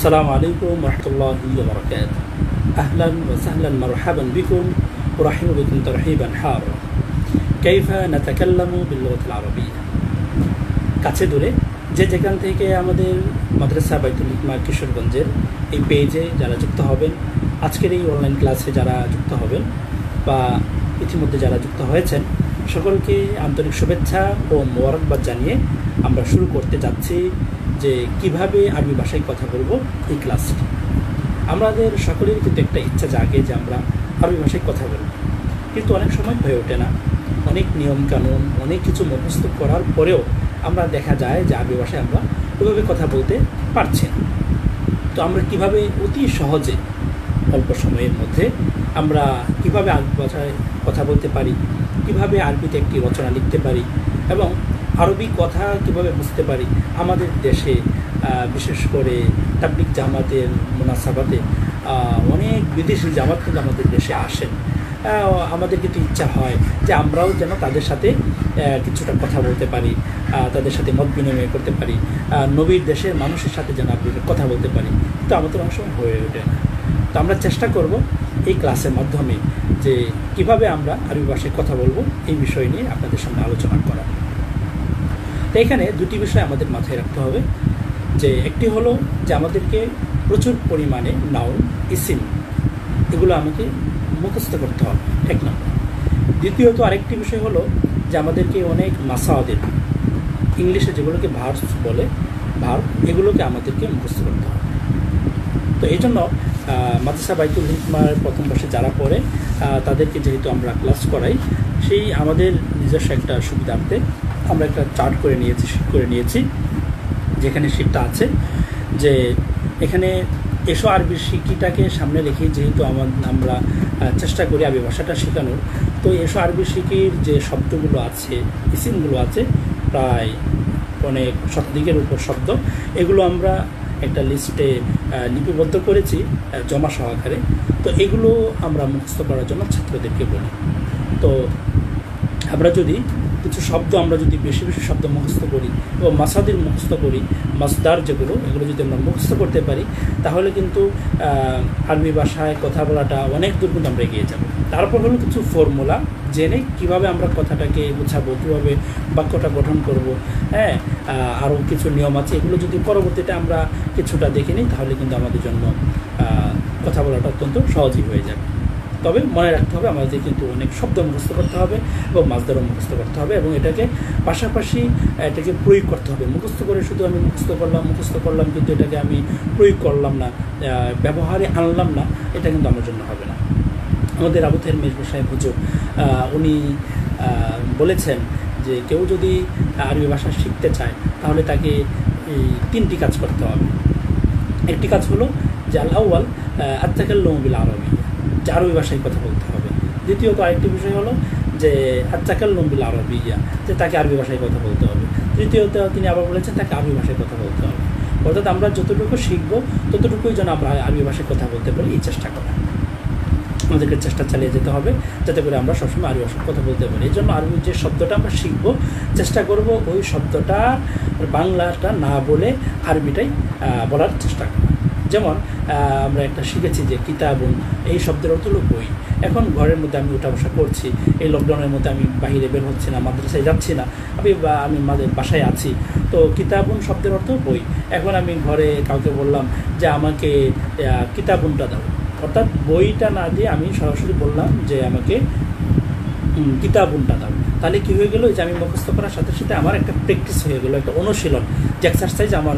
السلام عليكم ورحمة الله وبركاته. أهلا وسهلا مرحبا بكم، أرحب بكم ترحيبا حارا. كيف نتكلم باللغة العربية؟ কাছে দূরে যে যেখান থেকে আমাদের মাদ্রাসা বাইতুল হিকমা কিশোরগঞ্জের এই পেজে যারা যুক্ত হবেন, আজকের এই অনলাইন ক্লাসে যারা যুক্ত হবেন বা ইতিমধ্যে যারা যুক্ত হয়েছেন, সকলকে আন্তরিক শুভেচ্ছা ও মোবারকবাদ জানিয়ে আমরা শুরু করতে যাচ্ছি যে কিভাবে আরবি ভাষায় কথা বলবো এই ক্লাসটি। আমাদের সকলেরই কিন্তু একটা ইচ্ছা জাগে যে আমরা আরবি ভাষায় কথা বলব, কিন্তু অনেক সময় হয়ে ওঠে না। অনেক নিয়মকানুন, অনেক কিছু মুখস্থ করার পরেও আমরা দেখা যায় যে আরবি ভাষায় আমরা ওইভাবে কথা বলতে পারছি না। তো আমরা কিভাবে অতি সহজে অল্প সময়ের মধ্যে আমরা কিভাবে আরবি ভাষায় কথা বলতে পারি, কিভাবে আরবিতে একটি রচনা লিখতে পারি এবং আরবি কথা কিভাবে বুঝতে পারি। আমাদের দেশে বিশেষ করে তাবলিগ জামাতের মুনাসাবাতে অনেক বিদেশি জামাত কিন্তু আমাদের দেশে আসেন। আমাদের কিন্তু ইচ্ছা হয় যে আমরাও যেন তাদের সাথে কিছুটা কথা বলতে পারি, তাদের সাথে মত বিনিময় করতে পারি, নবীর দেশের মানুষের সাথে যেন আপনি কথা বলতে পারি, কিন্তু আমাদের অনেক সময় হয়ে ওঠে না। তো আমরা চেষ্টা করব এই ক্লাসের মাধ্যমে যে কিভাবে আমরা আরবি ভাষায় কথা বলবো এই বিষয় নিয়ে আপনাদের সামনে আলোচনা করা। তো এখানে দুটি বিষয় আমাদের মাথায় রাখতে হবে। যে একটি হলো যে আমাদেরকে প্রচুর পরিমাণে নাউন, ইসিম এগুলো আমাকে মুখস্থ করতে হবে, এক নম্বর। দ্বিতীয়ত আরেকটি বিষয় হলো যে আমাদেরকে অনেক মাসাওয়াদের, ইংলিশে যেগুলোকে ভার্বস বলে, ভার্ব, এগুলোকে আমাদেরকে মুখস্থ করতে হবে। তো এই জন্য মাদ্রাসা বাইতুল হিকমার প্রথম বর্ষে যারা পড়ে তাদেরকে যেহেতু আমরা ক্লাস করাই, সেই আমাদের নিজস্ব একটা সুবিধার্থে আমরা একটা চার্ট করে নিয়েছি যেখানে শিটটা আছে যে এখানে এসো আরবি শিকিটাকে সামনে রেখে যেহেতু আমরা চেষ্টা করি আরবি ভাষাটা শেখানোর। তো এসো আরবি শিকির যে শব্দগুলো আছে, ইসিমগুলো আছে, প্রায় অনেক শতাধিকের উপর শব্দ, এগুলো আমরা একটা লিস্টে লিপিবদ্ধ করেছি জমা সহকারে। তো এগুলো আমরা মুখস্থ করার জন্য ছাত্রদেরকে বলি। তো আমরা যদি কিছু শব্দ আমরা যদি বেশি বেশি শব্দ মুখস্থ করি এবং মাসাদির মুখস্থ করি, মাসদার যেগুলো, এগুলো যদি আমরা মুখস্থ করতে পারি তাহলে কিন্তু আরবি ভাষায় কথা বলাটা অনেক দূর কিন্তু আমরা এগিয়ে যাব। তারপর হলো কিছু ফর্মুলা জেনে কিভাবে আমরা কথাটাকে বোঝাবো, কীভাবে বাক্যটা গঠন করব, হ্যাঁ, আরও কিছু নিয়ম আছে, এগুলো যদি পরবর্তীতে আমরা কিছুটা দেখে নিই তাহলে কিন্তু আমাদের জন্য কথা বলাটা অত্যন্ত সহজই হয়ে যাবে। তবে মনে রাখতে হবে আমাদের কিন্তু অনেক শব্দ মুখস্থ করতে হবে এবং মাসদারও মুখস্থ করতে হবে এবং এটাকে পাশাপাশি এটাকে প্রয়োগ করতে হবে। মুখস্থ করে শুধু আমি মুখস্থ করলাম কিন্তু এটাকে আমি প্রয়োগ করলাম না, ব্যবহারে আনলাম না, এটা কিন্তু আমার জন্য হবে না। আমাদের আবু তাহের মিরপুর সাহেব হুজুর উনি বলেছেন যে কেউ যদি আরবি ভাষা শিখতে চায় তাহলে তাকে এই 3টি কাজ করতে হবে। একটি কাজ হলো যে আল আউয়াল আত-তাকাল্লুমু বিল আরবি, যে আরবি ভাষায় কথা বলতে হবে। দ্বিতীয়ত আরেকটি বিষয় হলো যে আত-তাকাল্লুমু বিল আরবিয়্যা, যে তাকে আরবি ভাষায় কথা বলতে হবে। তৃতীয়ত তিনি আবার বলেছেন তাকে আরবি ভাষায় কথা বলতে হবে। অর্থাৎ আমরা যতটুকু শিখবো ততটুকুই যেন আমরা আরবি ভাষায় কথা বলতে পারি, এই চেষ্টা করা। আমাদেরকে চেষ্টা চালিয়ে যেতে হবে যাতে করে আমরা সবসময় আরবি ভাষায় কথা বলতে পারি। এই জন্য আরবি যে শব্দটা আমরা শিখবো চেষ্টা করব ওই শব্দটা বাংলাটা না বলে আরবিটাই বলার চেষ্টা করা। যেমন আমরা একটা শিখেছি যে কিতাবুন, এই শব্দের অর্থ হলো বই। এখন ঘরের মধ্যে আমি উঠা বসা করছি, এই লকডাউনের মধ্যে আমি বাহিরে বের হচ্ছি না, মাদ্রাসায় যাচ্ছি না, আমি বাসায় আছি, তো কিতাবুন শব্দের অর্থ বই। এখন আমি ঘরে কাউকে বললাম যে আমাকে কিতাবুনটা দাও, অর্থাৎ বইটা না দিয়ে আমি সরাসরি বললাম যে আমাকে কিতাবুনটা দাও। তাহলে কী হয়ে গেল, যে আমি মুখস্থ করার সাথে সাথে আমার একটা প্র্যাকটিস হয়ে গেলো, একটা অনুশীলন, যে এক্সারসাইজ আমার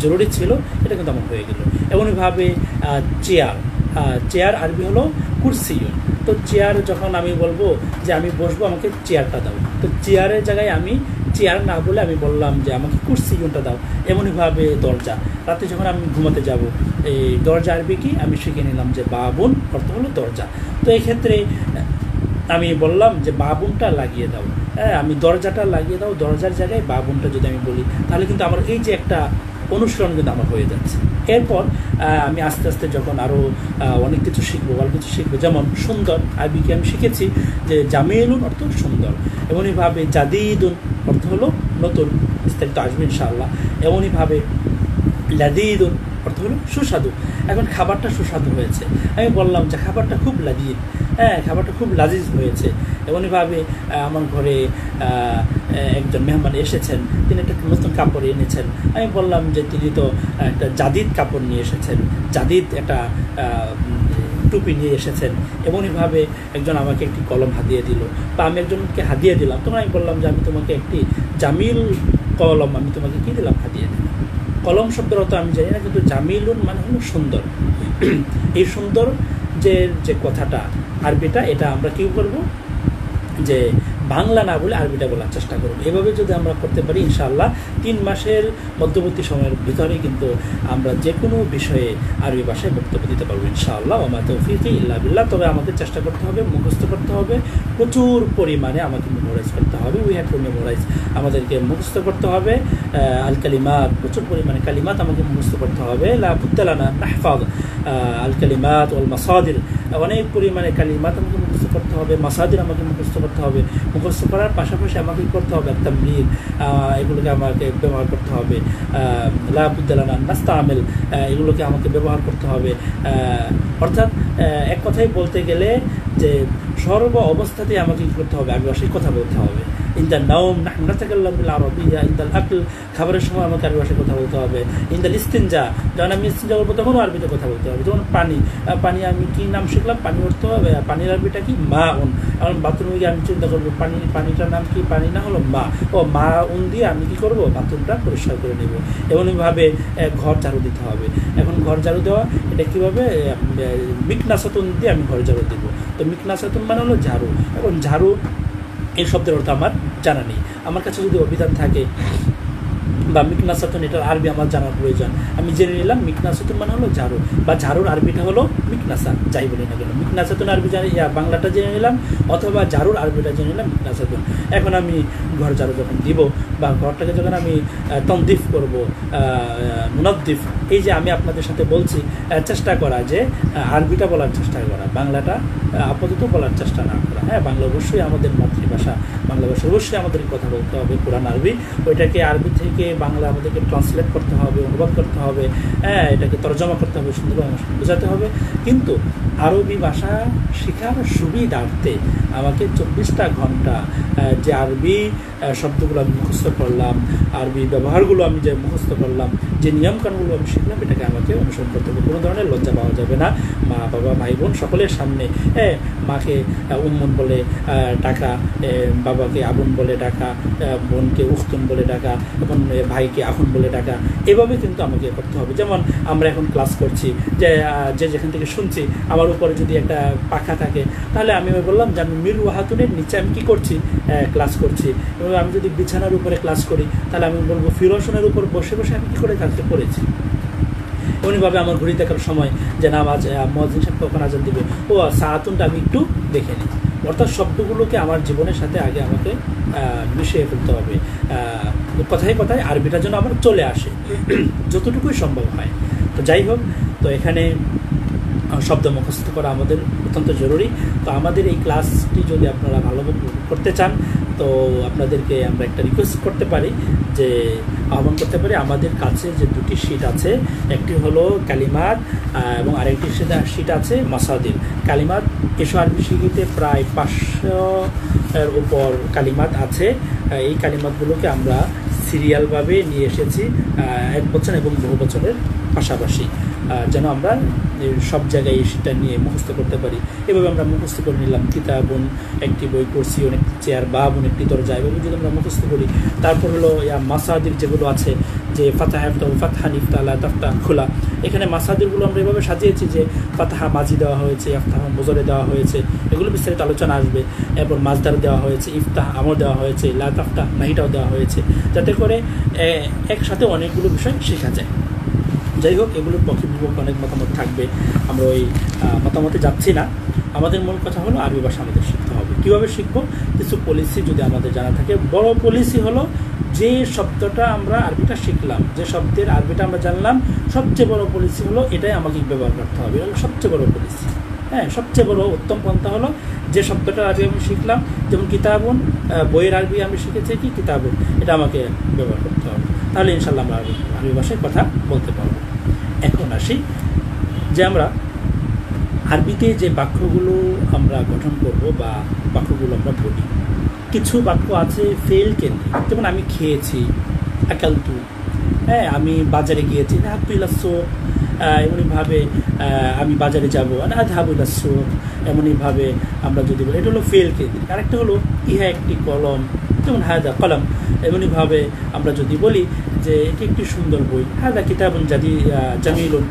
জরুরি ছিল, এটা কিন্তু আমার হয়ে গেল। এমনইভাবে চেয়ার আরবি হলো কুরসিয়ুন। তো চেয়ার যখন আমি বলবো যে আমি বসবো, আমাকে চেয়ারটা দাও, তো চেয়ারের জায়গায় আমি চেয়ার না বলে আমি বললাম যে আমাকে কুরসিয়ুনটা দাও। এমনইভাবে দরজা, রাতে যখন আমি ঘুমাতে যাব, এই দরজা আরবি কি আমি শিখে নিলাম যে বাবুন অর্থ হলো দরজা। তো এই ক্ষেত্রে আমি বললাম যে বাবুনটা লাগিয়ে দাও, হ্যাঁ, আমি দরজাটা লাগিয়ে দাও, দরজার জায়গায় বাবুনটা যদি আমি বলি তাহলে কিন্তু আমার এই যে একটা অনুশীলন কিন্তু আমার হয়ে যাচ্ছে। এরপর আমি আস্তে আস্তে যখন আরও অনেক কিছু শিখবো, অনেক কিছু শিখবো, যেমন সুন্দর আরবিকে আমি শিখেছি যে জামিলুন অর্থ সুন্দর, এমনইভাবে জাদিদুন অর্থ হলো নতুন, বিস্তারিত আসবে ইনশাআল্লাহ। এমনইভাবে লাদিদুন অর্থ হলো সুস্বাদু। এখন খাবারটা সুস্বাদু হয়েছে, আমি বললাম যে খাবারটা খুব লাজিজ, খাবারটা খুব লাজিজ হয়েছে। এমনইভাবে আমার ঘরে একজন মেহমান এসেছেন, তিনি একটা নতুন কাপড় এনেছেন, আমি বললাম যে তিনি তো একটা জাদিদ কাপড় নিয়ে এসেছেন, জাদিদ একটা টুপি নিয়ে এসেছেন। এমনইভাবে একজন আমাকে একটি কলম হাদিয়ে দিল, বা আমি একজনকে হাদিয়ে দিলাম, তখন আমি বললাম যে আমি তোমাকে একটি জামিল কলম আমি তোমাকে কী দিলাম, হাদিয়ে দিলাম। কলম শব্দের অর্থ আমি জানি না, কিন্তু জামিলুন মানে হলো সুন্দর। এই সুন্দর যে কথাটা আরবিটা, এটা আমরা কী করবো, যে বাংলা না বলে আরবিটা বলার চেষ্টা করব। এভাবে যদি আমরা করতে পারি ইনশাআল্লাহ 3 মাসের মধ্যবর্তী সময়ের ভিতরে কিন্তু আমরা যে কোনো বিষয়ে আরবি ভাষায় বক্তব্য দিতে পারবো ইনশাআল্লাহ। ওয়া মা তাওফীকি ইল্লা বিল্লাহ। তবে আমাদের চেষ্টা করতে হবে, মুখস্থ করতে হবে, প্রচুর পরিমাণে আমাকে মেমোরাইজ করতে হবে। উই হ্যাভ টু মেমোরাইজ, আমাদেরকে মুখস্থ করতে হবে। আল কালিমাত, প্রচুর পরিমাণে কালিমাত আমাকে মুখস্থ করতে হবে। লা বুদ্দা লানা নাহফাজ আল কালিমাত ওয়াল মাসাদির, অনেক পরিমাণে কালিমাত আমাকে মুখস্থ করতে হবে, মাসাদির আমাকে মুখস্থ করতে হবে। মুখস্থ করার পাশাপাশি আমাকে করতে হবে তামরিন, এগুলোকে আমাকে ব্যবহার করতে হবে। লা বুদ্দা লানা নাস্তামিল, এগুলোকে আমাকে ব্যবহার করতে হবে। অর্থাৎ এক কথায় বলতে গেলে যে সর্ব অবস্থাতেই আমাকে কী করতে হবে, আরবি ভাষায় কথা বলতে হবে। ইনদাল নাওম নাহনু নাতাকাল্লামু বিল আরাবিয়্যা, ইনদাল আকল, খাবারের সময় আমাকে আরবি ভাষায় কথা বলতে হবে। ইনদাল ইস্তিনজা, যখন আমি ইস্তিনজা করবো তখনও আরবিতে কথা বলতে হবে। যেমন পানি আমি কি নাম শিখলাম, পানি অর্থ হবে, পানির আরবিটা কি, মা উন। এখন বাথরুমে গিয়ে আমি চিন্তা করবো পানিটার নাম কি, পানি না হলো মা, মা উন দিয়ে আমি কী করবো, বাথরুমটা পরিষ্কার করে নেব। এমনইভাবে ঘর ঝাড়ু দিতে হবে। এখন ঘর ঝাড়ু দেওয়া, এটা কীভাবে, মিকনাসাতুন দিয়ে আমি ঘর ঝাড়ু দেবো। তো মিকনাসাতুন মানে হলো ঝাড়ু। এখন ঝাড়ু এই শব্দের অর্থ আমার জানা নেই। আমার কাছে যদি অভিধান থাকে বা মিকনাসাতুন, এটার আরবি আমার জানার প্রয়োজন, আমি জেনে নিলাম মিকনাসাতুন মানে হলো ঝাড়ু, বা ঝাড়ুর আরবিটা হলো মিকনাসা, যাই বলি না কেন। মিকনাসাতুন আরবি জানি, বাংলাটা জেনে নিলাম, অথবা ঝাড়ুর আরবিটা জেনে নিলাম মিকনাসাতুন। এখন আমি ঘর ঝাড়ু যখন দিব, বা ঘরটাকে যখন আমি তনদিফ করব, মুনাদ্দিফ, এই যে আমি আপনাদের সাথে বলছি, চেষ্টা করা যে আরবিটা বলার চেষ্টা করা, বাংলাটা আপাতত বলার চেষ্টা না করা। বাংলা অবশ্যই আমাদের মাতৃভাষা, বাংলা ভাষা অবশ্যই আমাদেরকে কথা বলতে হবে। কোরআন আরবি, ওইটাকে আরবি থেকে বাংলা আমাদেরকে ট্রান্সলেট করতে হবে, অনুবাদ করতে হবে, এটাকে তরজমা করতে হবে, সুন্দরভাবে বোঝাতে হবে। কিন্তু আরবি ভাষা শেখার সুবিধার্থে আমাকে 24টা ঘন্টা যে আরবি শব্দগুলো আমি মুখস্থ করলাম, আরবি ব্যবহারগুলো আমি যে মুখস্থ করলাম, যে নিয়মকানুনগুলো আমি শিখলাম, এটাকে আমাকে অনুসরণ করতে হবে। কোনো ধরনের লজ্জা পাওয়া যাবে না। মা বাবা ভাই বোন সকলের সামনে মাকে উম্মুন বলে ডাকা, বাবাকে আবুন বলে ডাকা, বোনকে উখতুন বলে ডাকা, এবং ভাইকে আখুন বলে ডাকা, এভাবে কিন্তু আমাকে করতে হবে। যেমন আমরা এখন ক্লাস করছি, যে যেখান থেকে শুনছি, আমার উপরে যদি একটা পাখা থাকে, তাহলে আমি বললাম যে আমি মির ওয়াহাতুনের নিচে আমি কী করছি, ক্লাস করছি। এবং আমি যদি বিছানার উপরে ক্লাস করি, তাহলে আমি বলবো ফিরোশনের উপর বসে বসে আমি কী করে কাজটা করেছি। এমনিভাবে আমার ঘড়ি দেখার সময় যে নামাজ মুয়াজ্জিন সাহেব কখন আজান দিবে, সাআতুনটা আমি একটু দেখে নিই। অর্থাৎ শব্দগুলোকে আমার জীবনের সাথে আগে আমাকে মিশিয়ে ফেলতে হবে। কথায় কথায় আরবিটা যেন আমার চলে আসে, যতটুকুই সম্ভব হয়। তো যাই হোক, তো এখানে শব্দ মুখস্থ করা আমাদের অত্যন্ত জরুরি। তো আমাদের এই ক্লাসটি যদি আপনারা ভালোভাবে করতে চান, তো আপনাদেরকে আমরা একটা রিকোয়েস্ট করতে পারি, যে আহ্বান করতে পারি, আমাদের কাছে যে 2টি শীট আছে, একটি হলো কালিমাত এবং আরেকটি শীট আছে মাসাদির। কালিমাত 100 আরবি শিখিতে প্রায় 500-এর উপর কালিমাত আছে। এই কালিমাতগুলোকে আমরা সিরিয়ালভাবে নিয়ে এসেছি, 1 বছর এবং বহু বছরের পাশাপাশি, যেন আমরা সব জায়গায় সেটা নিয়ে মুখস্থ করতে পারি। এভাবে আমরা মুখস্থ করে নিলাম। কিতাবুন একটি বই পড়ছি, অনেকটি চেয়ার, বাবুন একটি দরজা, এভাবে যদি আমরা মুখস্থ করি। তারপর হলো মাসাদির যেগুলো আছে, যে ফাতাহা ইফতাহ, ফাতহা ইফতাহ, লা তাফতাহ খোলা, এখানে মাসাদিরগুলো আমরা এভাবে সাজিয়েছি যে ফাতাহা মাজি দেওয়া হয়েছে, ইফতাহ মুজরে দেওয়া হয়েছে, এগুলো বিস্তারিত আলোচনা আসবে। এরপর মাজদার দেওয়া হয়েছে, ইফতাহ আমর দেওয়া হয়েছে, লা তাফতাহ নাহিটাও দেওয়া হয়েছে, যাতে করে একসাথে অনেকগুলো বিষয় শেখা যায়। যাই হোক, এগুলোর পক্ষে বিপক্ষে অনেক মতামত থাকবে, আমরা ওই মতামতে যাচ্ছি না। আমাদের মূল কথা হলো আরবি ভাষা আমাদের শিখতে হবে। কীভাবে শিখবো? কিছু পলিসি যদি আমাদের জানা থাকে। বড় পলিসি হলো, যে শব্দটা আমরা আরবিটা শিখলাম, যে শব্দের আরবিটা আমরা জানলাম, সবচেয়ে বড় পলিসি হলো এটাই আমাকে ব্যবহার করতে হবে। এটা হলো সবচেয়ে বড় পলিসি। সবচেয়ে বড় উত্তম পন্থা হলো, যে শব্দটা আরবি আমি শিখলাম, যেমন কিতাবুন, বইয়ের আরবি আমি শিখেছি কি কিতাবুন, এটা আমাকে ব্যবহার করতে হবে। তাহলে ইনশাল্লাহ আমরা আরবি ভাষায় কথা বলতে পারবো। এখন আসি যে আমরা আরবিতে যে বাক্যগুলো আমরা গঠন করব বা বাক্যগুলো আমরা বলি, কিছু বাক্য আছে ফেল কেন্দ্রিক, যেমন আমি খেয়েছি, আকালতু, হ্যাঁ, আমি বাজারে গিয়েছি, ধাবুইলাসো, এমনইভাবে আমি বাজারে যাবো, ধাবুইলাসো, এমনইভাবে আমরা যদি বলি এটা হলো ফেল কেন্দ্রিক। আরেকটা হলো ইহা একটি কলম, যেমন হায়দা কলম, এমনইভাবে আমরা যদি বলি যে এটি একটি সুন্দর বই, হায়দা কিতাবুন জামিলুন,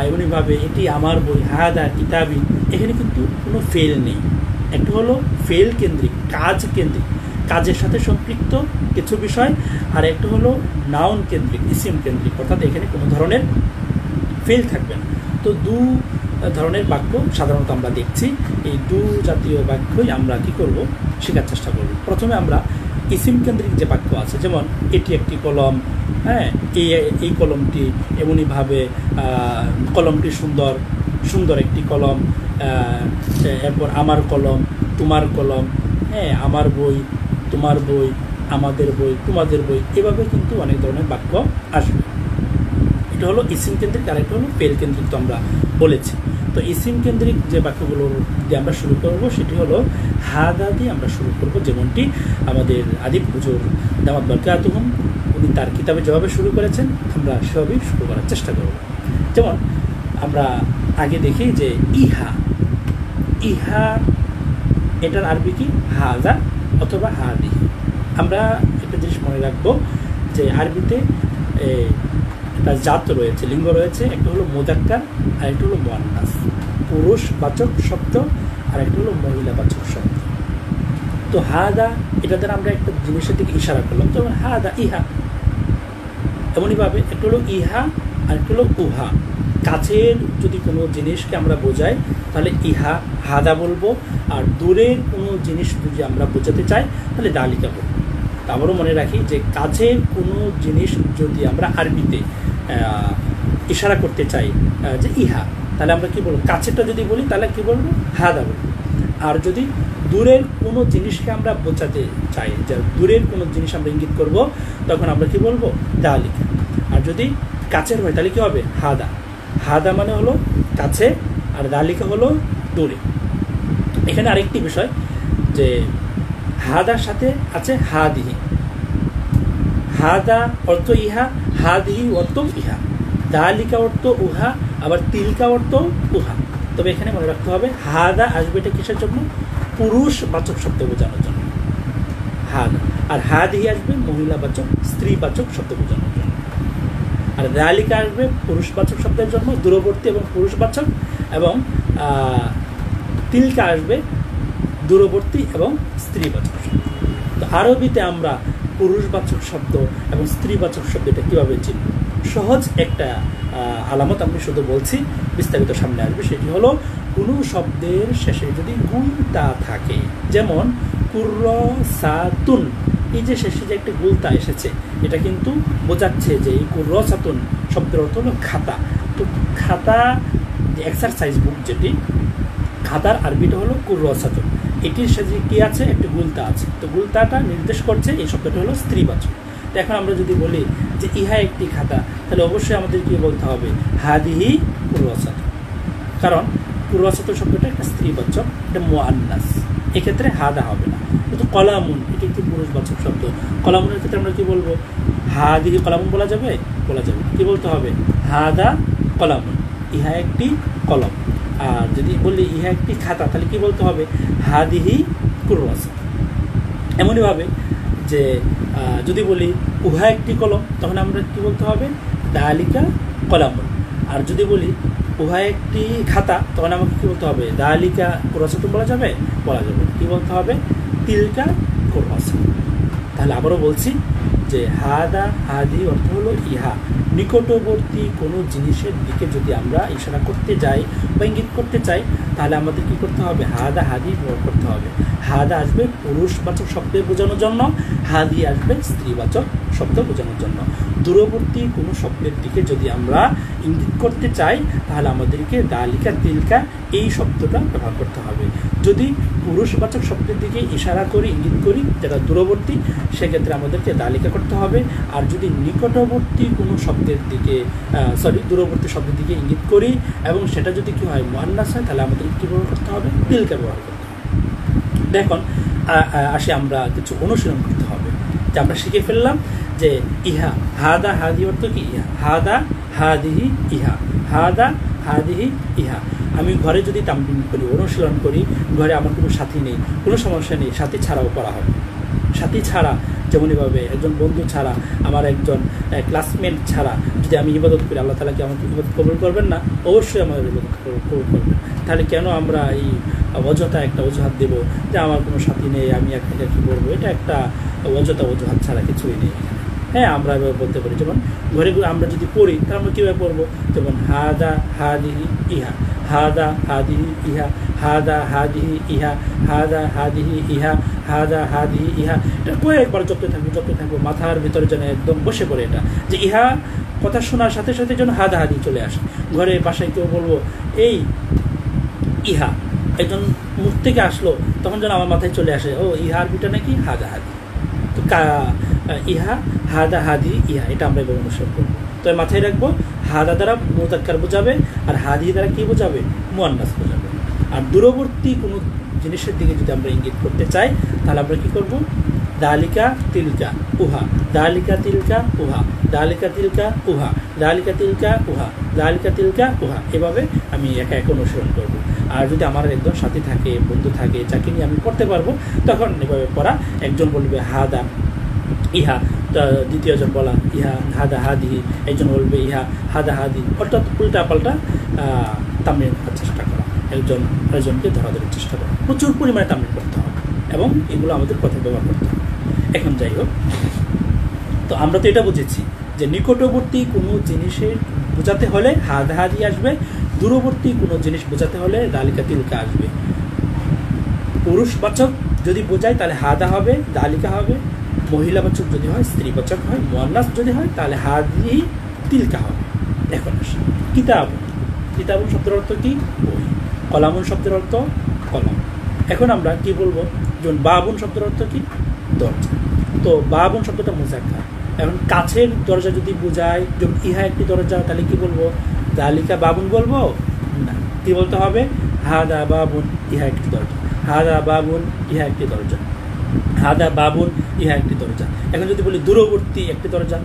এমনইভাবে এটি আমার বই, হায়দা কিতাবি, এখানে কিন্তু কোনো ফেল নেই। একটা হলো ফেল কেন্দ্রিক, কাজ কেন্দ্রিক, কাজের সাথে সম্পৃক্ত কিছু বিষয়, আর একটা হলো নাউন কেন্দ্রিক, ইসিম কেন্দ্রিক, অর্থাৎ এখানে কোনো ধরনের ফেল থাকবে না। তো দু ধরনের বাক্য সাধারণত আমরা দেখছি, এই দু জাতীয় বাক্যই আমরা কি করব, শেখার চেষ্টা করব। প্রথমে আমরা ইসিম কেন্দ্রিক যে বাক্য আছে, যেমন এটি একটি কলম, হ্যাঁ, এই কলমটি, এমনইভাবে কলমটি সুন্দর, সুন্দর একটি কলম, এরপর আমার কলম, তোমার কলম, হ্যাঁ, আমার বই, তোমার বই, আমাদের বই, তোমাদের বই, এভাবে কিন্তু অনেক ধরনের বাক্য আসবে। এটা হলো ইসিম কেন্দ্রিক, আর একটা হলো ফেল কেন্দ্রিক, তো আমরা বলেছি। তো ইসিম কেন্দ্রিক যে বাক্যগুলো দিয়ে আমরা শুরু করব সেটি হলো হাদা দিয়ে আমরা শুরু করব, যেমনটি আমাদের আদিব হুজুর দামাত বারকাতুহুম উনি তার কিতাবে যেভাবে শুরু করেছেন আমরা সেভাবেই শুরু করার চেষ্টা করব। যেমন আমরা আগে দেখি যে ইহা, ইহা এটার আরবি কি হাদা অথবা হাদি। আমরা একটা জিনিস মনে রাখবো যে আরবিতে একটা জাত রয়েছে, লিঙ্গ রয়েছে, একটা হলো মুযাক্কার আর একটা হলো মুআন্নাস, পুরুষবাচক শব্দ আর একটা হলো মহিলাবাচক শব্দ। তো হাদা, এটা দ্বারা আমরা একটা জিনিসের দিকে ইশারা করলাম, যেমন হাদা ইহা, এমনইভাবে একটা হলো ইহা আর একটা হলো উহা। কাছের যদি কোনো জিনিসকে আমরা বোঝাই তাহলে ইহা হাদা বলবো, আর দূরের কোনো জিনিস যদি আমরা বোঝাতে চাই তাহলে দালিকা বলবো। আবারও মনে রাখি যে কাছের কোনো জিনিস যদি আমরা আরবিতে ইশারা করতে চাই যে ইহা, তাহলে আমরা কি বলবো, কাছেরটা যদি বলি তাহলে কি বলবো, হাদা বলবো। আর যদি দূরের কোনো জিনিসকে আমরা বোঝাতে চাই, যে দূরের কোনো জিনিস আমরা ইঙ্গিত করব, তখন আমরা কি বলবো, দালিকা। আর যদি কাছের হয় তাহলে কি হবে, হাদা। হাদা মানে হলো কাছে, আর দালিকা হলো দূরে। এখানে আরেকটি বিষয় যে হাদার সাথে আছে হাদিহি, হাদা অর্থ ইহা, হাদিহি অর্থ ইহা, দালিকা অর্থ উহা, আবার তিলকা অর্থ উহা। তবে এখানে মনে রাখতে হবে হাদা আসবে এটা কিসের জন্য, পুরুষবাচক শব্দ বোঝানোর জন্য হাদা, আর হাদিহি আসবে মহিলাবাচক স্ত্রীবাচক শব্দ বোঝানোর জন্য, আর দালিকা আসবে পুরুষবাচক শব্দের জন্য, দূরবর্তী এবং পুরুষবাচক, এবং তিলকা আসবে দূরবর্তী এবং স্ত্রীবাচক শব্দ। তো আরবিতে আমরা পুরুষবাচক শব্দ এবং স্ত্রীবাচক শব্দ এটা কীভাবে চিনব? সহজ একটা আলামত আমি শুধু বলছি, বিস্তারিত সামনে আসবে। সেটি হলো কোনো শব্দের শেষে যদি গুলতা থাকে, যেমন কুরসাতুন, এই যে শেষে যে একটা গুলতা এসেছে, এটা কিন্তু বোঝাচ্ছে যে এই কুরসাতুন শব্দের অর্থ হলো খাতা। তো খাতা যে এক্সারসাইজ বুক, যেটি খাতার আরবিটা হলো কুরসাতুন, এটির সাথে কি আছে, একটা গুলতা আছে। তো গুলতাটা নির্দেশ করছে এই শব্দটা হলো স্ত্রীবাচক। তো এখন আমরা যদি বলি যে ইহা একটি খাতা, তাহলে অবশ্যই আমাদের কি বলতে হবে, হাদিহি কুরসাতুন, কারণ কুরসাতুন শব্দটা একটা স্ত্রীবাচক, এটা মুআন্নাস, এক্ষেত্রে হাদা হবে না। কিন্তু কলামুন এটি একটি পুরুষবাচক শব্দ, কলামুনের ক্ষেত্রে আমরা কি বলবো, হাদিহি কলামুন বলা যাবে, বলা যাবে। কি বলতে হবে, হাদা কলামুন, ইহা একটি কলম। আর যদি বলি ইহা একটি খাতা, তাহলে কি বলতে হবে, হাদিহি কুরসাতুন। এমনইভাবে যে যদি বলি উহা একটি কলম, তখন আমরা কি বলতে হবে, দালিকা কলামুন। আর যদি বলি উহা একটি খাতা, তখন আমাকে কি বলতে হবে, দালিকা কুরসাতুন বলা যাবে, বলা যাবে। কি বলতে হবে, তিলকা কুরসাতুন। তাহলে আবারও বলছি যে হাদা হাদি অর্থ হলো ইহা, নিকটবর্তী কোনো জিনিসের দিকে যদি আমরা ইশারা করতে যাই বা ইঙ্গিত করতে চাই, তাহলে আমাদের কি করতে হবে, হাদা হাদি ব্যবহার করতে হবে। হাদা আসবে পুরুষবাচক শব্দ বোঝানোর জন্য, হাদি আসবে স্ত্রীবাচক শব্দ বোঝানোর জন্য। দূরবর্তী কোনো শব্দের দিকে যদি আমরা ইঙ্গিত করতে চাই তাহলে আমাদেরকে দালিকা তিলকা এই শব্দটা ব্যবহার করতে হবে। যদি পুরুষবাচক শব্দের দিকে ইশারা করি, ইঙ্গিত করি, যেটা দূরবর্তী, সেক্ষেত্রে আমাদেরকে দালিকা করতে হবে। আর যদি নিকটবর্তী কোনো শব্দের দিকে দূরবর্তী শব্দের দিকে ইঙ্গিত করি এবং সেটা যদি কি হয় মুআন্নাস হয়, তাহলে আমাদেরকে কী ব্যবহার করতে হবে? তিলকা ব্যবহার করতে হবে। দেখুন আসি আমরা কিছু অনুশীলন করতে হবে। যে আমরা শিখে ফেললাম যে ইহা, হাদা হাদি অর্থ কি? ইহা, হাদা হাদিহি ইহা, হাদা হাদিহি ইহা। আমি ঘরে যদি তামরিন করি, অনুশীলন করি, ঘরে আমার কোনো সাথী নেই, কোনো সমস্যা নেই, সাথী ছাড়াও করা হবে। সাথী ছাড়া যেমনইভাবে একজন বন্ধু ছাড়া, আমার একজন ক্লাসমেট ছাড়া যদি আমি ইবাদত করি, আল্লাহ তাআলা কি আমাকে ইবাদত কবুল করবেন না? অবশ্যই আমাদের ইবাদত কবুল করবেন। তাহলে কেন আমরা এই অযথা একটা অজুহাত দেবো যে আমার কোনো সাথী নেই, আমি একা কী করবো? এটা একটা অযথা অজুহাত ছাড়া কিছুই নেই। হ্যাঁ, আমরা এভাবে বলতে পারি। যেমন ঘরে আমরা যদি পড়ি তাহলে আমরা কীভাবে পড়বো? যেমন হাদা হাদিহি ইহা, হাদা হাদিহি ইহা, হাদা হাদিহি ইহা, হাদা হাদিহি ইহা, হাদা হাদিহি ইহা। এটা কয়েকবার জপতে থাকবো, মাথার ভিতরে যেন একদম বসে পড়ে এটা, যে ইহা কথা শোনার সাথে সাথে যেন হাদা হাদি চলে আসে। ঘরে বাসায় কেউ বলবো এই ইহা, একজন মুখ থেকে আসলো, তখন যেন আমার মাথায় চলে আসে ও ইহা আরবিটা নাকি হাদা হাদি। তো ইহা, হাদা হাদি ইহা, এটা আমরা এবার অনুসরণ করবো। তো মাথায় রাখবো, হাদা দ্বারা মুযাক্কার বোঝাবে আর হাদি দ্বারা কি বোঝাবে? মুআন্নাস বোঝাবে। আর দূরবর্তী কোনো জিনিসের দিকে যদি আমরা ইঙ্গিত করতে চাই তাহলে আমরা কি করব? দালিকা তিলকা উহা, দালিকা তিলকা উহা, দালিকা তিলকা উহা, দালিকা তিলকা উহা, দালিকা তিলকা উহা। এভাবে আমি একা একা অনুসরণ করব। আর যদি আমার একজন সাথী থাকে, বন্ধু থাকে, যাকে নিয়ে আমি পড়তে পারবো, তখন এভাবে পড়া। একজন বলবে হাদা ইহা, দ্বিতীয়জন বলা ইহা হাদা হাদি, একজন বলবে ইহা হাদা হাদি। অর্থাৎ উল্টা পাল্টা তামরিন করার চেষ্টা করা, একজনকে ধরাধরের চেষ্টা করা। প্রচুর পরিমাণে তামরিন করতে হবে এবং এগুলো আমাদের কথায় ব্যবহার করতে হবে। এখন যাই হোক, তো আমরা তো এটা বুঝেছি যে নিকটবর্তী কোনো জিনিসের বোঝাতে হলে হাদা হাদি আসবে, দূরবর্তী কোনো জিনিস বোঝাতে হলে দালিকা তিলকা আসবে। পুরুষবাচক যদি বোঝায় তাহলে হাদা হবে, দালিকা হবে। মহিলাবাচক যদি হয়, স্ত্রীবাচক হয়, মুআন্নাস যদি হয় তাহলে হাদি তিলকা হবে। এখন আসে কিতাবুন। কিতাবুন শব্দের অর্থ কি? বই। কলামুন শব্দের অর্থ কলম। এখন আমরা কি বলবো? যেমন বাবুন শব্দের অর্থ কি? দরজা। তো বাবুন শব্দটা মুযাক্কার। এখন কাছের দরজা যদি বোঝায়, যেমন ইহা একটি দরজা, তাহলে কি বলবো? দালিকা বাবুন বলবো না, কি বলতে হবে? হাদা বাবুন, ইহা একটি দরজা। হাদা বাবুন, ইহা একটি দরজা। হাদা বাবুন, ইহা একটি দরজা। এখন যদি বলি দূরবর্তী একটি দরজা,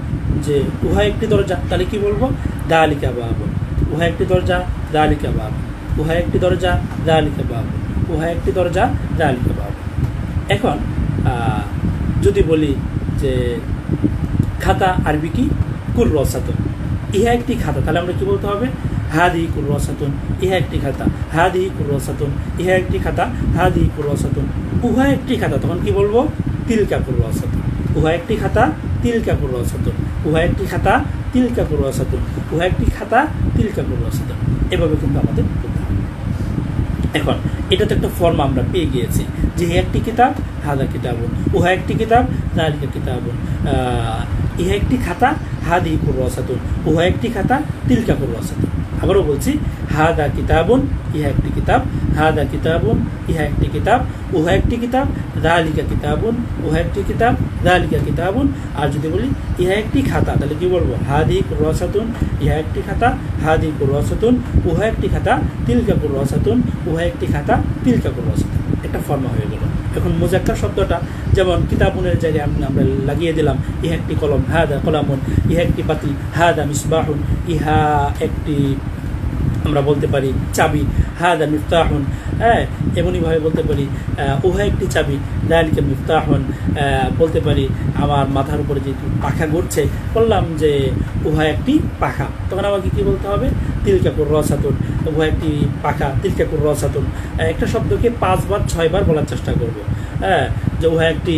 যে উহা একটি দরজা, তাহলে কি বলবো? দালিকা বাবুন, উহা একটি দরজা, দালিকা বাবুন, উহা একটি দরজা, দালিকা বাবুন, উহা একটি দরজা, দালিকা বাবুন। এখন যদি বলি যে খাতা আরবি কি? কুররাসাতুন, ইহা একটি খাতা, তাহলে আমরা কি বলতে হবে? হাদিহি কুররাসাতুন, ইহা একটি খাতা। হাদিহি কুররাসাতুন, ইহা একটি খাতা। হাদিহি কুররাসাতুন, উহা একটি খাতা, তখন কি বলবো? তিলকা কুররাসাতুন, উহা একটি খাতা, তিলকা কুররাসাতুন, উহা একটি খাতা, তিলকা কুররাসাতুন, উহা একটি খাতা, তিলকা কুররাসাতুন। এভাবে কিন্তু আমাদের বলতে হবে। এখন এটা তো একটা ফর্ম আমরা পেয়ে গিয়েছি যে একটি কিতাব, হাদা কিতাবুন, উহা একটি কিতাব, যালিকা কিতাবুন, ইহা একটি খাতা, হাদিহি কুররাসাতুন, উহা একটি খাতা, তিলকা কুররাসাতুন। আবারও বলছি, হাদা কিতাবুন, ইহা একটি কিতাব, হাদা কিতাবুন, ইহা একটি কিতাব, উহা একটি কিতাব, যালিকা কিতাবুন, উহা একটি কিতাব, যালিকা কিতাবুন। আর যদি বলি ইহা একটি খাতা, তাহলে কি বলবো? হাদিহি কুররাসাতুন, ইহা একটি খাতা, হাদিহি কুররাসাতুন, উহা একটি খাতা, তিলকা কুররাসাতুন, উহা একটি খাতা, তিলকা কুররাসাতুন। একটা ফর্মা হয়ে গেল। এখন মুযাক্কার শব্দটা যেমন কিতাবুনের জায়গায় আমরা লাগিয়ে দিলাম ইহা একটি কলম, হাদা কলামুন, ইহা একটি বাতি, হাদা মিসবাহুন, ইহা একটি আমরা বলতে পারি চাবি, হাদা মিফতাহুন। হ্যাঁ, এমনইভাবে বলতে পারি উহা একটি চাবি, যালিকা মিফতাহুন। বলতে পারি আমার মাথার উপরে যে পাখা ঘুরছে, বললাম যে উহা একটি পাখা, তখন আমাকে কি বলতে হবে? তিলকা কুররাসাতুন, উহা একটি পাখা, তিলকা কুররাসাতুন। একটা শব্দকে 5 বার 6 বার বলার চেষ্টা করব। হ্যাঁ, যে উহা একটি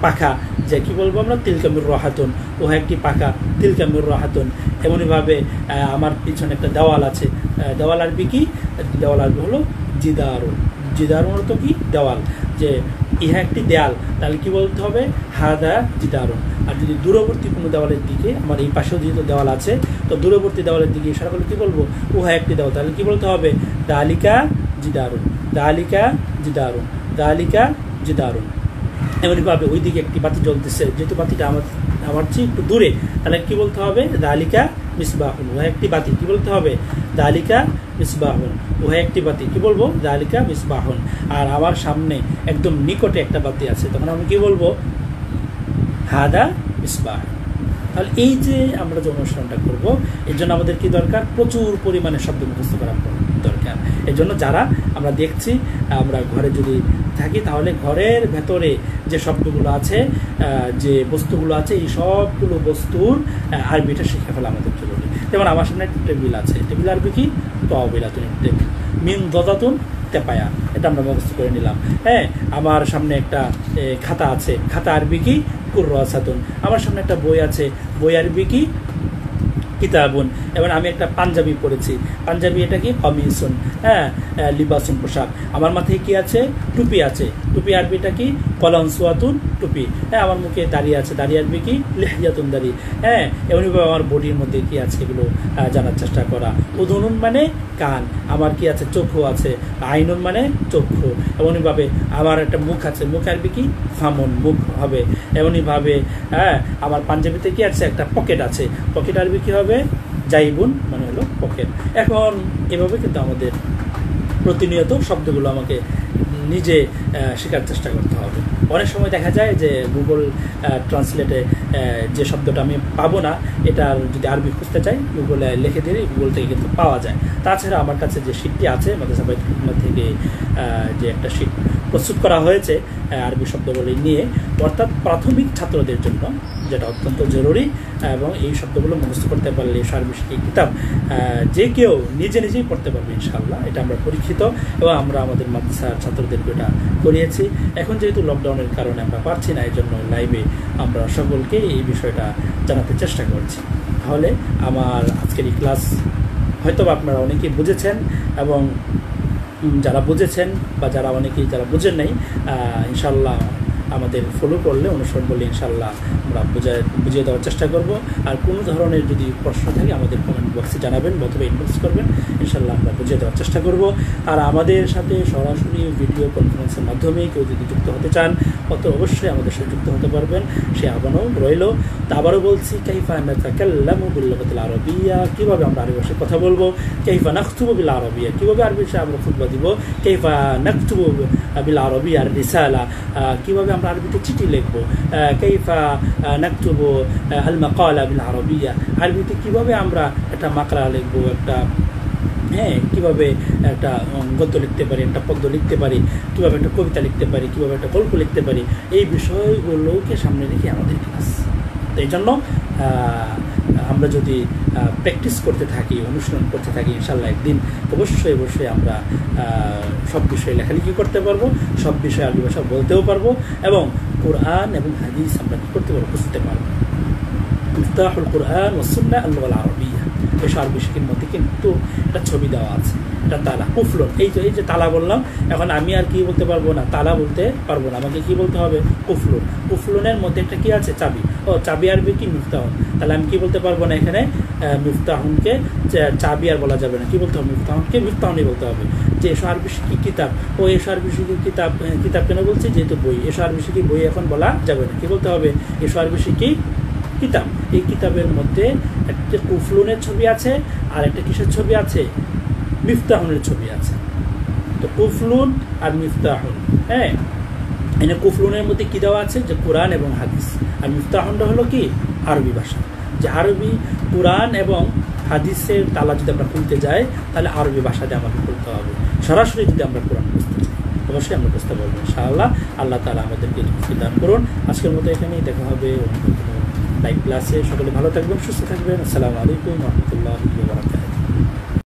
পাখা, যে কি বলবো আমরা? তিলকা মিররাহাতুন, উহা একটি পাখা, তিলকা মিররাহাতুন। এমনইভাবে আমার পিছনে একটা দেওয়াল আছে, দেওয়াল আরবি কি? দেওয়াল আরবি হলো জিদারুন। জিদারুন অর্থ কি? দেওয়াল। যে ইহা একটি দেয়াল, তাহলে কি বলতে হবে? হাদা জিদারুন। আর যদি দূরবর্তী কোনো দেওয়ালের দিকে, আমার এই পাশেও যেহেতু দেওয়াল আছে, তো দূরবর্তী দেওয়ালের দিকে ইশারা করলে কি বলবো? উহা একটি দেওয়াল, তাহলে কি বলতে হবে? দালিকা জিদারুন, দালিকা জিদারুন, দালিকা জিদারুন। এমনইভাবে ওই দিকে একটি বাতি জ্বলতেছে, যেহেতু বাতিটা আমার চেয়ে একটু দূরে, তাহলে কি বলতে হবে? দালিকা মিসবাহুন, উহা একটি বাতি। কি বলতে হবে? দালিকা মিসবাহুন, উহা একটি বাতি। কি বলবো? দালিকা মিসবাহুন। আর আমার সামনে একদম নিকটে একটা বাতি আছে, তখন আমি কি বলবো? হাদা মিসবাহ। তাহলে এই যে আমরা যে অনুষ্ঠানটা করবো, এর জন্য আমাদের কি দরকার? প্রচুর পরিমাণে শব্দ মুখস্থ করা দরকার। এর জন্য যারা আমরা দেখছি, আমরা ঘরে যদি থাকি, তাহলে ঘরের ভেতরে যে শব্দগুলো আছে, যে বস্তুগুলো আছে, এই সবগুলো বস্তুর আরবিটা শিখে ফেলা আমাদের জরুরি। যেমন আমার সামনে একটা টেবিল আছে, টেবিল আরবি কি? তাওবিলাতুন, টেবিল। মিন দাদাতুন তেপায়া, এটা আমরা মুখস্থ করে নিলাম। হ্যাঁ, আমার সামনে একটা খাতা আছে, খাতা আরবি কি? কুররাসাতুন। আমার সামনে একটা বই আছে, বই আরবি কি? কিতাবুন। এবার আমি একটা পাঞ্জাবি পরেছি, পাঞ্জাবি এটা কি? কমিসুন। হ্যাঁ, লিবাসুন, পোশাক। আমার মাথায় কি আছে? টুপি আছে, টুপি আরবিটা কি? কলানসুয়াতুন, টুপি। হ্যাঁ, আমার মুখে দাড়ি আছে, দাড়ি আরবি কি? লিহিয়াতুন, দাড়ি। হ্যাঁ, এমনিভাবে আমার বডির মধ্যে কি আছে এগুলো জানার চেষ্টা করা। উদুনুন মানে কান, আমার কি আছে? চক্ষু আছে। আইনুন মানে চক্ষু। এমনিভাবে আমার একটা মুখ আছে, মুখ আরবি কি? ফামুন, মুখ হবে। এমনিভাবে হ্যাঁ, আমার পাঞ্জাবিতে কি আছে? একটা পকেট আছে, পকেট আরবি কি হবে? জাইবুন, মানে হলো পকেট। এখন এভাবে কিন্তু আমাদের প্রতিনিয়ত শব্দগুলো আমাকে নিজে শেখার চেষ্টা করতে হবে। অনেক সময় দেখা যায় যে গুগল ট্রান্সলেটে যে শব্দটা আমি পাবো না, এটার যদি আরবি খুঁজতে চাই, গুগলে লিখে দিলে গুগল থেকে কিন্তু পাওয়া যায়। তাছাড়া আমার কাছে যে শিটটি আছে, মাদ্রাসা বাইতুল হিকমা থেকে যে একটা শিট প্রস্তুত করা হয়েছে আরবি শব্দগুলি নিয়ে, অর্থাৎ প্রাথমিক ছাত্রদের জন্য, যেটা অত্যন্ত জরুরি। এবং এই শব্দগুলো মুখস্থ করতে পারলে সার্বিক কিতাব যে কেউ নিজে নিজেই পড়তে পারবে ইনশাআল্লাহ। এটা আমরা পরীক্ষিত এবং আমরা আমাদের মাদ্রাসার ছাত্রদেরকে এটা করিয়েছি। এখন যেহেতু লকডাউনের কারণে আমরা পারছি না, এই জন্য লাইভে আমরা সকলকে এই বিষয়টা জানাতে চেষ্টা করছি। তাহলে আমার আজকের এই ক্লাস হয়তো আপনারা অনেকেই বুঝেছেন, এবং যারা বুঝেছেন বা যারা অনেকেই যারা বুঝেন নাই, ইনশাআল্লাহ আমাদের ফলো করলে, অনুসরণ করলে ইনশাআল্লাহ আমরা বুঝিয়ে দেওয়ার চেষ্টা করব। আর কোনো ধরনের যদি প্রশ্ন থাকে আমাদের কমেন্ট বক্সে জানাবেন অথবা ইনবক্স করবেন, ইনশাআল্লাহ আমরা বুঝিয়ে দেওয়ার চেষ্টা করব। আর আমাদের সাথে সরাসরি ভিডিও কনফারেন্সের মাধ্যমে কেউ যদি যুক্ত হতে চান, অত অবশ্যই আমাদের সাথে যুক্ত হতে পারবেন, সে আহ্বানও রইল। তা আবারও বলছি, কাইফা নাতাকাল্লামু বিল লুগাতিল আরাবিয়্যা, কীভাবে আমরা আরবি ভাষায় কথা বলবো। কাইফা নাকতুবু বিল আরাবিয়্যা, কীভাবে আরবি ভাষায় আমরা খুতবা দিব। কাইফা নাকতুবু বিল আরাবিয়্যা রিসালা, কীভাবে আমরা আরবিতে চিঠি লিখবো। কাইফা নাকতুবু আল মাকালা বিল আরাবিয়্যা, আরবিতে কীভাবে আমরা একটা মাকলা লিখবো, একটা হ্যাঁ কীভাবে একটা গদ্য লিখতে পারি, একটা পদ্য লিখতে পারি, কীভাবে একটা কবিতা লিখতে পারি, কীভাবে একটা গল্প লিখতে পারি, এই বিষয়গুলোকে সামনে রেখে আমাদের ক্লাস। তো এই জন্য আমরা যদি প্র্যাকটিস করতে থাকি, অনুশীলন করতে থাকি, ইনশাআল্লাহ একদিন অবশ্যই অবশ্যই আমরা সব বিষয়ে লেখালেখি করতে পারবো, সব বিষয়ে আরবি ভাষা বলতেও পারবো, এবং কোরআন এবং হাদিস আমরা কী করতে পারবো, বুঝতে পারবো। মিফতাহুল কোরআন ওয়াস সুন্নাহ আল লুগা আল আরাবিয়্যা, এই আরবি শিক্ষার মধ্যে কিন্তু একটা ছবি দেওয়া আছে, এটা তালা, কুফলুন। এই যে তালা বললাম, এখন আমি আর কি বলতে পারবো না, তালা বলতে পারবো না, আমাকে কি বলতে হবে? কুফলুন। কুফলুনের মধ্যে একটা কি আছে? চাবি। ও চাবি আরবি কি? মিফতাহুন। তাহলে আমি কি বলতে পারবো না এখানে? মিফতাহুনকে চাবি আর বলা যাবে না, কি বলতে হবে? মিফতাহুনকে মিফতাহুনই বলতে হবে। যে এসো আরবি শিখি কিতাব, ও এসো আরবি শিখি কিতাব, কিতাব কেন বলছি? যেহেতু বই, এসো আরবি শিখি বই এখন বলা যাবে না, কি বলতে হবে? এসো আরবি শিখি কিতাব। এই কিতাবের মধ্যে একটা কুফলুনের ছবি আছে, আর একটা কিসের ছবি আছে? মিফতাহুনের ছবি আছে। তো কুফলুন আর মিফতাহুন, হ্যাঁ, এখানে কুফলুনের মধ্যে কী দেওয়া আছে? যে কোরআন এবং হাদিস। আর মিফতাহুনটা হলো কি? আরবি ভাষা। যে আরবি কোরআন এবং হাদিসের তালা যদি আমরা খুলতে যাই, তাহলে আরবি ভাষাতে আমাকে খুলতে হবে। সরাসরি যদি আমরা কোরআন বুঝতে চাই, অবশ্যই আমরা বুঝতে পারবো ইনশাআল্লাহ। আল্লাহ তাআলা আমাদেরকে দান করুন। আজকের মতো এখানেই দেখা হবে লাইভ ক্লাসে। সকলে ভালো থাকবেন, সুস্থ থাকবেন। আসসালামু আলাইকুম ওয়া রাহমাতুল্লাহি ওয়া বারাকাতুহু।